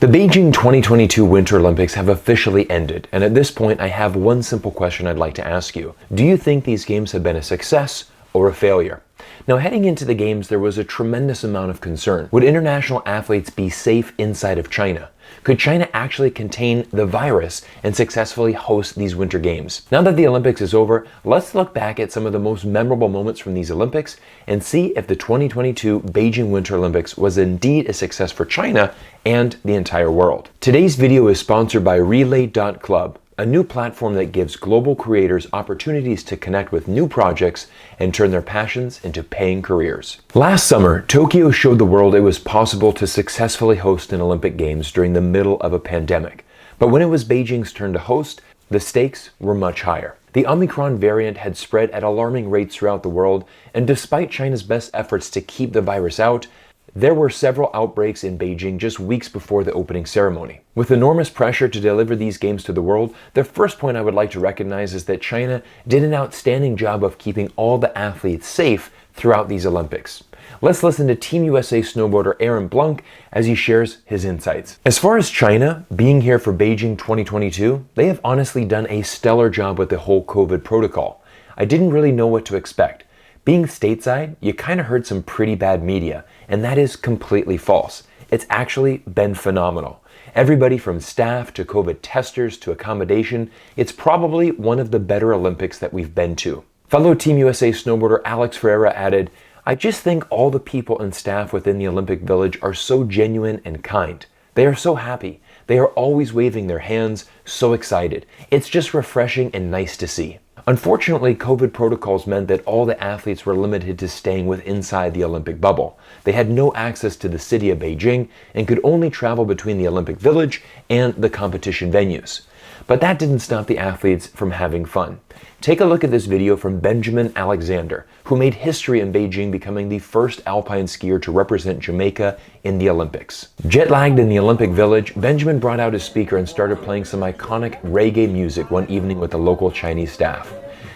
The Beijing 2022 Winter Olympics have officially ended, and at this point I have one simple question I'd like to ask you. Do you think these games have been a success or a failure? Now, heading into the games, there was a tremendous amount of concern. Would international athletes be safe inside of China? Could China actually contain the virus and successfully host these Winter Games? Now that the Olympics is over, let's look back at some of the most memorable moments from these Olympics and see if the 2022 Beijing Winter Olympics was indeed a success for China and the entire world. Today's video is sponsored by Relay.club, a new platform that gives global creators opportunities to connect with new projects and turn their passions into paying careers. Last summer, Tokyo showed the world it was possible to successfully host an Olympic Games during the middle of a pandemic. But when it was Beijing's turn to host, the stakes were much higher. The Omicron variant had spread at alarming rates throughout the world, and despite China's best efforts to keep the virus out, there were several outbreaks in Beijing just weeks before the opening ceremony. With enormous pressure to deliver these games to the world, the first point I would like to recognize is that China did an outstanding job of keeping all the athletes safe throughout these Olympics. Let's listen to Team USA snowboarder Aaron Blunk as he shares his insights. As far as China being here for Beijing 2022, they have honestly done a stellar job with the whole COVID protocol. I didn't really know what to expect. Being stateside, you kind of heard some pretty bad media, and that is completely false. It's actually been phenomenal. Everybody from staff to COVID testers to accommodation, it's probably one of the better Olympics that we've been to. Fellow Team USA snowboarder Alex Ferreira added, "I just think all the people and staff within the Olympic Village are so genuine and kind. They are so happy. They are always waving their hands, so excited. It's just refreshing and nice to see." Unfortunately, COVID protocols meant that all the athletes were limited to staying inside the Olympic bubble. They had no access to the city of Beijing and could only travel between the Olympic Village and the competition venues. But that didn't stop the athletes from having fun. Take a look at this video from Benjamin Alexander, who made history in Beijing, becoming the first alpine skier to represent Jamaica in the Olympics. Jet-lagged in the Olympic Village, Benjamin brought out his speaker and started playing some iconic reggae music one evening with the local Chinese staff.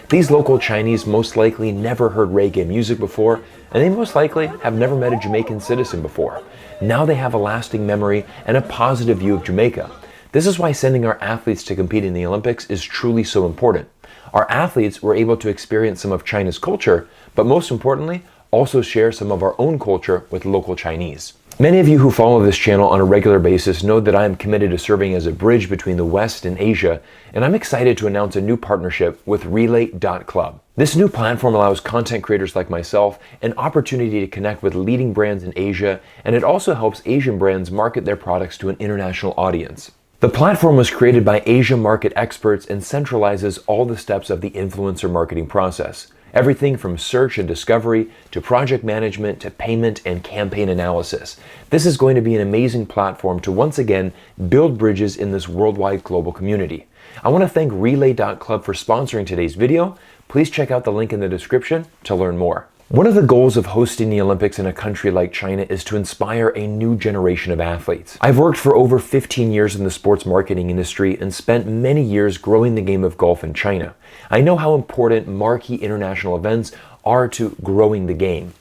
These local Chinese most likely never heard reggae music before, and they most likely have never met a Jamaican citizen before. Now they have a lasting memory and a positive view of Jamaica. This is why sending our athletes to compete in the Olympics is truly so important. Our athletes were able to experience some of China's culture, but most importantly, also share some of our own culture with local Chinese. Many of you who follow this channel on a regular basis know that I am committed to serving as a bridge between the West and Asia, and I'm excited to announce a new partnership with Relay.club. This new platform allows content creators like myself an opportunity to connect with leading brands in Asia, and it also helps Asian brands market their products to an international audience. The platform was created by Asia market experts and centralizes all the steps of the influencer marketing process. Everything from search and discovery to project management to payment and campaign analysis. This is going to be an amazing platform to once again build bridges in this worldwide global community. I want to thank Relay.club for sponsoring today's video. Please check out the link in the description to learn more. One of the goals of hosting the Olympics in a country like China is to inspire a new generation of athletes. I've worked for over 15 years in the sports marketing industry and spent many years growing the game of golf in China. I know how important marquee international events are to growing the game.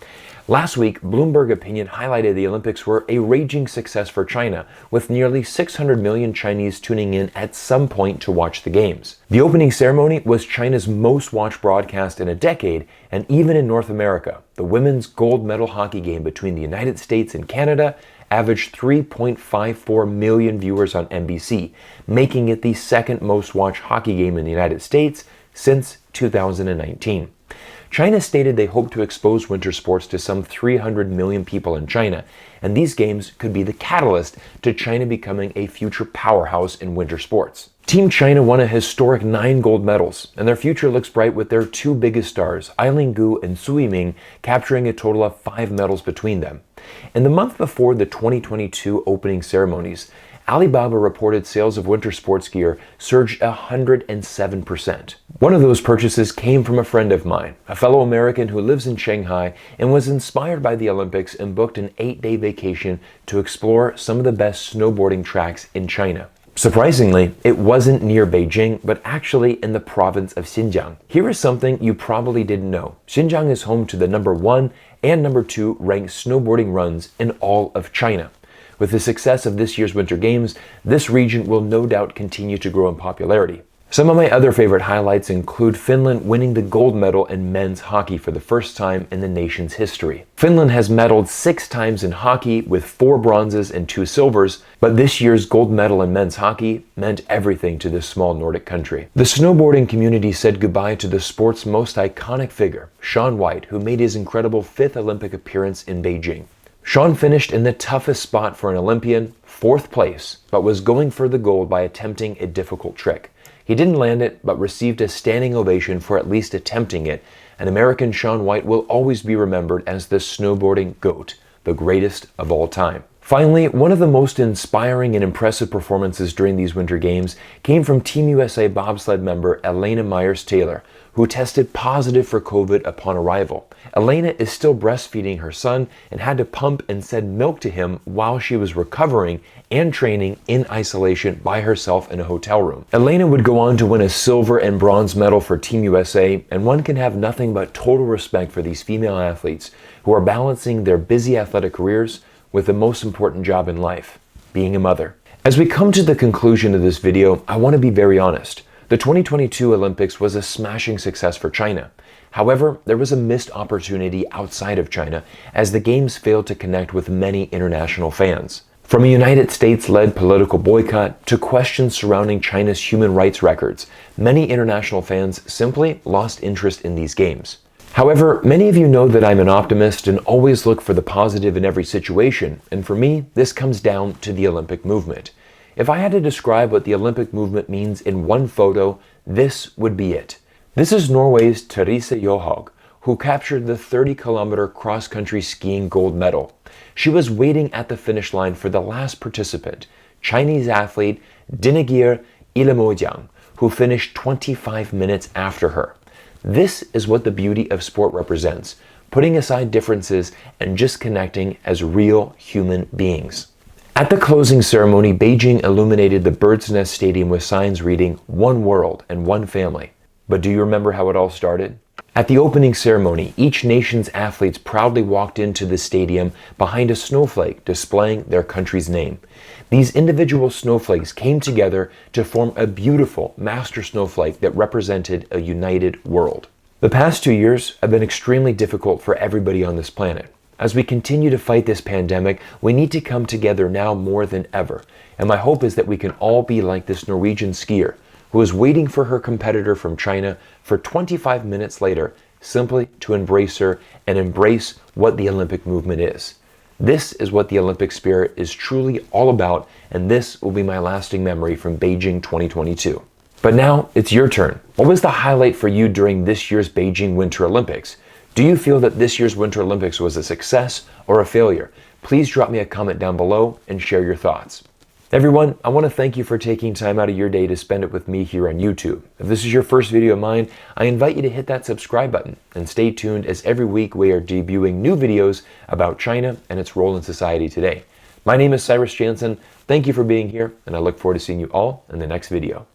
Last week, Bloomberg Opinion highlighted the Olympics were a raging success for China, with nearly 600 million Chinese tuning in at some point to watch the games. The opening ceremony was China's most watched broadcast in a decade, and even in North America, the women's gold medal hockey game between the United States and Canada averaged 3.54 million viewers on NBC, making it the second most watched hockey game in the United States since 2019. China stated they hope to expose winter sports to some 300 million people in China, and these games could be the catalyst to China becoming a future powerhouse in winter sports. Team China won a historic 9 gold medals, and their future looks bright with their 2 biggest stars, Eileen Gu and Su Yiming, capturing a total of 5 medals between them. In the month before the 2022 opening ceremonies, Alibaba reported sales of winter sports gear surged 107%. One of those purchases came from a friend of mine, a fellow American who lives in Shanghai and was inspired by the Olympics and booked an 8-day vacation to explore some of the best snowboarding tracks in China. Surprisingly, it wasn't near Beijing, but actually in the province of Xinjiang. Here is something you probably didn't know. Xinjiang is home to the #1 and #2 ranked snowboarding runs in all of China. With the success of this year's Winter Games, this region will no doubt continue to grow in popularity. Some of my other favorite highlights include Finland winning the gold medal in men's hockey for the first time in the nation's history. Finland has medaled 6 times in hockey with 4 bronzes and 2 silvers, but this year's gold medal in men's hockey meant everything to this small Nordic country. The snowboarding community said goodbye to the sport's most iconic figure, Shaun White, who made his incredible 5th Olympic appearance in Beijing. Shaun finished in the toughest spot for an Olympian, 4th place, but was going for the gold by attempting a difficult trick. He didn't land it, but received a standing ovation for at least attempting it, and American Shaun White will always be remembered as the snowboarding GOAT, the greatest of all time. Finally, one of the most inspiring and impressive performances during these Winter Games came from Team USA bobsled member Elena Myers-Taylor, who tested positive for COVID upon arrival. Elena is still breastfeeding her son and had to pump and send milk to him while she was recovering and training in isolation by herself in a hotel room. Elena would go on to win a silver and bronze medal for Team USA, and one can have nothing but total respect for these female athletes who are balancing their busy athletic careers with the most important job in life, being a mother. As we come to the conclusion of this video, I want to be very honest. The 2022 Olympics was a smashing success for China. However, there was a missed opportunity outside of China as the Games failed to connect with many international fans. From a United States-led political boycott to questions surrounding China's human rights records, many international fans simply lost interest in these Games. However, many of you know that I'm an optimist and always look for the positive in every situation, and for me, this comes down to the Olympic movement. If I had to describe what the Olympic movement means in one photo, this would be it. This is Norway's Therese Johaug, who captured the 30-kilometer cross-country skiing gold medal. She was waiting at the finish line for the last participant, Chinese athlete Dinegir Ilemojang, who finished 25 minutes after her. This is what the beauty of sport represents, putting aside differences and just connecting as real human beings. At the closing ceremony, Beijing illuminated the Bird's Nest Stadium with signs reading, "One world and one family." But do you remember how it all started? At the opening ceremony, each nation's athletes proudly walked into the stadium behind a snowflake displaying their country's name. These individual snowflakes came together to form a beautiful master snowflake that represented a united world. The past 2 years have been extremely difficult for everybody on this planet. As we continue to fight this pandemic, we need to come together now more than ever. And my hope is that we can all be like this Norwegian skier who was waiting for her competitor from China for 25 minutes later, simply to embrace her and embrace what the Olympic movement is. This is what the Olympic spirit is truly all about, and this will be my lasting memory from Beijing 2022. But now it's your turn. What was the highlight for you during this year's Beijing Winter Olympics? Do you feel that this year's Winter Olympics was a success or a failure? Please drop me a comment down below and share your thoughts. Everyone, I want to thank you for taking time out of your day to spend it with me here on YouTube. If this is your first video of mine, I invite you to hit that subscribe button and stay tuned, as every week we are debuting new videos about China and its role in society today. My name is Cyrus Jansen. Thank you for being here, and I look forward to seeing you all in the next video.